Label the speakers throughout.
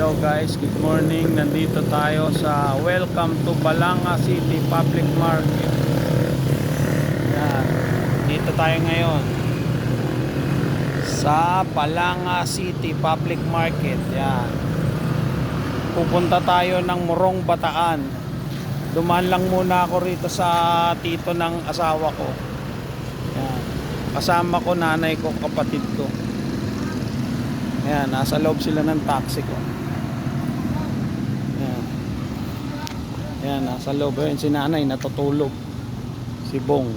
Speaker 1: Hello guys, good morning. Nandito tayo sa Welcome to Balanga City Public Market. Yan. Dito tayo ngayon sa Balanga City Public Market. Yan. Pupunta tayo ng Morong, Bataan. Dumaan lang muna ako rito sa tito ng asawa ko. Yan. Kasama ko nanay ko, kapatid ko. Ayan, nasa loob sila ng taxi ko. Ayan. Ayan, nasa loob. Ayan, si nanay natutulog. Si Bong.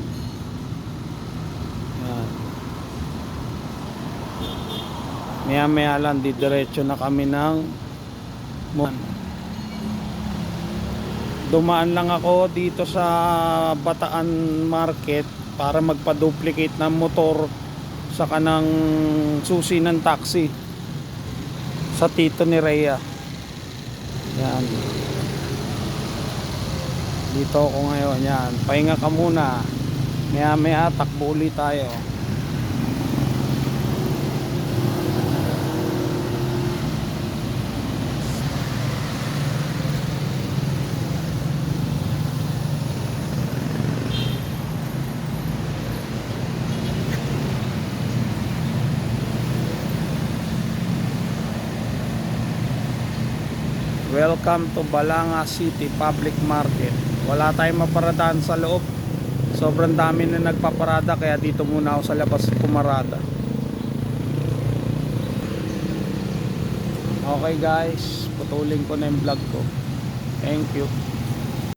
Speaker 1: Ayan. Maya-maya lang, didiretso na kami ng dumaan lang ako dito sa Bataan Market para magpa-duplicate ng motor sa kanang susi ng taxi sa tito ni Rhea. Yan. Dito ako ngayon. Yan. Pahinga ka muna. Maya maya takbo ulit tayo. Welcome to Balanga City Public Market. Wala tayong maparadaan sa loob. Sobrang dami na nagpaparada, kaya dito muna ako sa labas pumarada. Okay guys, putulin ko na yung vlog ko. Thank you.